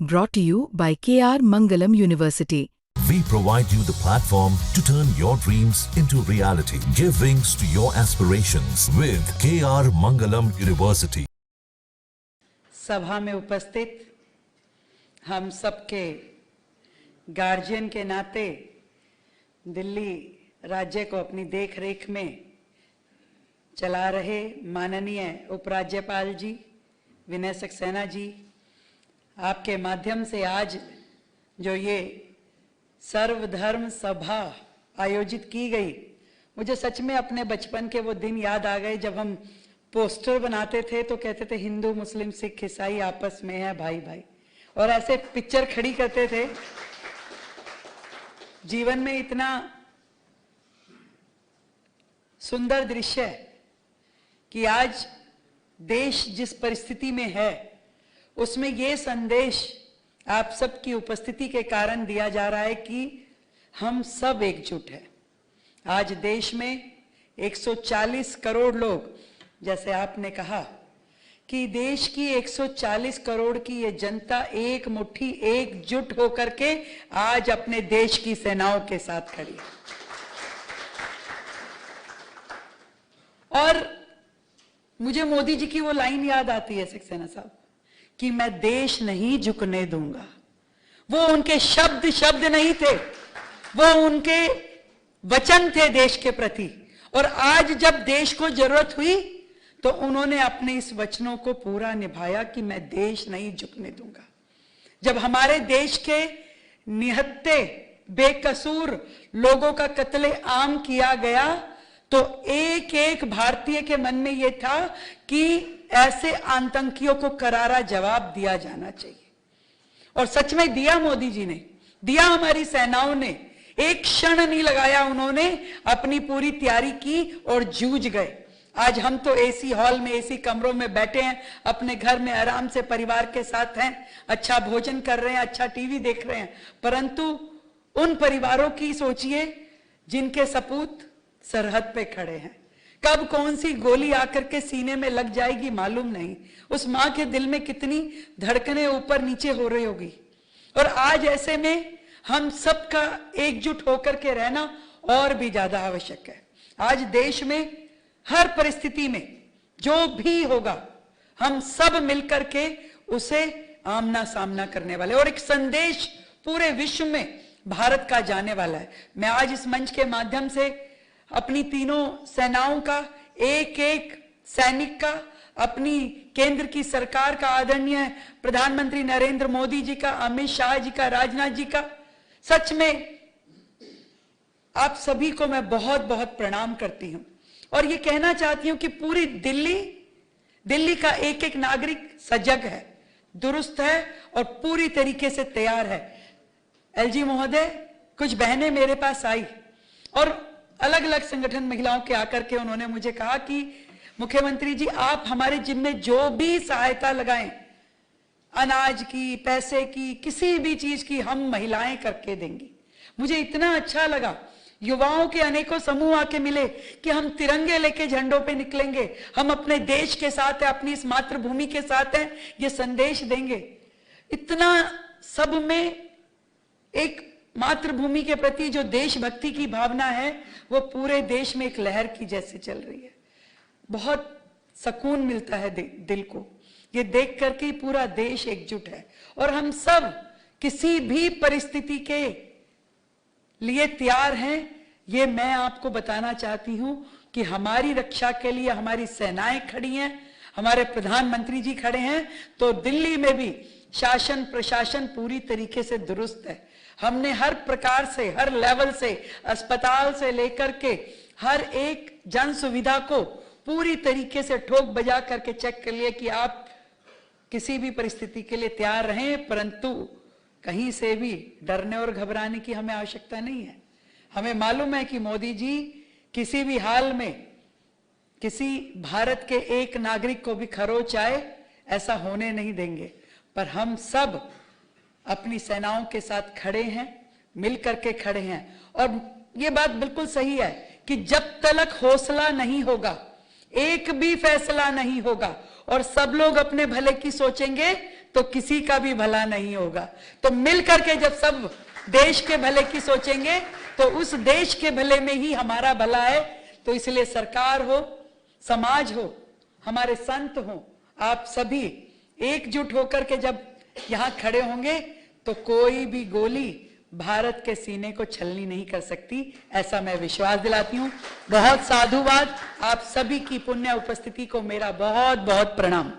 Brought to you by KR Mangalam University. We provide you the platform to turn your dreams into reality. Give wings to your aspirations with KR Mangalam University. सभा में उपस्थित हम सबके guardian के नाते दिल्ली राज्य को अपनी देखरेख में चला रहे माननीय उपराज्यपाल जी विनय सक्सेना जी, आपके माध्यम से आज जो ये सर्वधर्म सभा आयोजित की गई, मुझे सच में अपने बचपन के वो दिन याद आ गए जब हम पोस्टर बनाते थे तो कहते थे हिंदू मुस्लिम सिख ईसाई आपस में है भाई भाई, और ऐसे पिक्चर खड़ी करते थे। जीवन में इतना सुंदर दृश्य है कि आज देश जिस परिस्थिति में है उसमें ये संदेश आप सबकी उपस्थिति के कारण दिया जा रहा है कि हम सब एकजुट हैं। आज देश में 140 करोड़ लोग, जैसे आपने कहा कि देश की 140 करोड़ की ये जनता एक मुट्ठी एकजुट होकर के आज अपने देश की सेनाओं के साथ खड़ी है। और मुझे मोदी जी की वो लाइन याद आती है सक्सेना साहब कि मैं देश नहीं झुकने दूंगा। वो उनके शब्द नहीं थे, वो उनके वचन थे देश के प्रति। और आज जब देश को जरूरत हुई तो उन्होंने अपने इस वचनों को पूरा निभाया कि मैं देश नहीं झुकने दूंगा। जब हमारे देश के निहत्थे बेकसूर लोगों का कत्ले आम किया गया तो एक एक भारतीय के मन में यह था कि ऐसे आतंकियों को करारा जवाब दिया जाना चाहिए। और सच में दिया, मोदी जी ने दिया, हमारी सेनाओं ने एक क्षण नहीं लगाया, उन्होंने अपनी पूरी तैयारी की और जूझ गए। आज हम तो एसी हॉल में एसी कमरों में बैठे हैं, अपने घर में आराम से परिवार के साथ हैं, अच्छा भोजन कर रहे हैं, अच्छा टीवी देख रहे हैं, परंतु उन परिवारों की सोचिए जिनके सपूत सरहद पे खड़े हैं। कब कौन सी गोली आकर के सीने में लग जाएगी मालूम नहीं। उस मां के दिल में कितनी धड़कनें ऊपर नीचे हो रही होगी। और आज ऐसे में हम सबका एकजुट होकर के रहना और भी ज्यादा आवश्यक है। आज देश में हर परिस्थिति में जो भी होगा हम सब मिलकर के उसे आमना सामना करने वाले, और एक संदेश पूरे विश्व में भारत का जाने वाला है। मैं आज इस मंच के माध्यम से अपनी तीनों सेनाओं का, एक एक सैनिक का, अपनी केंद्र की सरकार का, आदरणीय प्रधानमंत्री नरेंद्र मोदी जी का, अमित शाह जी का, राजनाथ जी का, सच में आप सभी को मैं बहुत बहुत प्रणाम करती हूं। और ये कहना चाहती हूं कि पूरी दिल्ली का एक एक नागरिक सजग है, दुरुस्त है और पूरी तरीके से तैयार है। एलजी महोदय, कुछ बहनें मेरे पास आई और अलग अलग संगठन महिलाओं के आकर के उन्होंने मुझे कहा कि मुख्यमंत्री जी आप हमारे जिम्मे जो भी सहायता लगाएं, अनाज की, पैसे की, किसी भी चीज की, हम महिलाएं करके देंगी। मुझे इतना अच्छा लगा। युवाओं के अनेकों समूह आके मिले कि हम तिरंगे लेके झंडों पे निकलेंगे, हम अपने देश के साथ हैं, अपनी इस मातृभूमि के साथ हैं, ये संदेश देंगे। इतना सब में एक मातृभूमि के प्रति जो देशभक्ति की भावना है वो पूरे देश में एक लहर की जैसे चल रही है। बहुत सुकून मिलता है दिल को ये देख करके पूरा देश एकजुट है और हम सब किसी भी परिस्थिति के लिए तैयार हैं। ये मैं आपको बताना चाहती हूं कि हमारी रक्षा के लिए हमारी सेनाएं खड़ी हैं, हमारे प्रधानमंत्री जी खड़े हैं, तो दिल्ली में भी शासन प्रशासन पूरी तरीके से दुरुस्त है। हमने हर प्रकार से, हर लेवल से, अस्पताल से लेकर के हर एक जन सुविधा को पूरी तरीके से ठोक बजा करके चेक कर लिया कि आप किसी भी परिस्थिति के लिए तैयार रहें, परंतु कहीं से भी डरने और घबराने की हमें आवश्यकता नहीं है। हमें मालूम है कि मोदी जी किसी भी हाल में किसी भारत के एक नागरिक को भी खरोच आए, ऐसा होने नहीं देंगे। पर हम सब अपनी सेनाओं के साथ खड़े हैं, मिलकर के खड़े हैं। और ये बात बिल्कुल सही है कि जब तक हौसला नहीं होगा, एक भी फैसला नहीं होगा और सब लोग अपने भले की सोचेंगे, तो किसी का भी भला नहीं होगा। तो मिल करके जब सब देश के भले की सोचेंगे तो उस देश के भले में ही हमारा भला है। तो इसलिए सरकार हो, समाज हो, हमारे संत हो, आप सभी एकजुट होकर के जब यहां खड़े होंगे तो कोई भी गोली भारत के सीने को छलनी नहीं कर सकती, ऐसा मैं विश्वास दिलाती हूं। बहुत साधुवाद। आप सभी की पुण्य उपस्थिति को मेरा बहुत बहुत प्रणाम।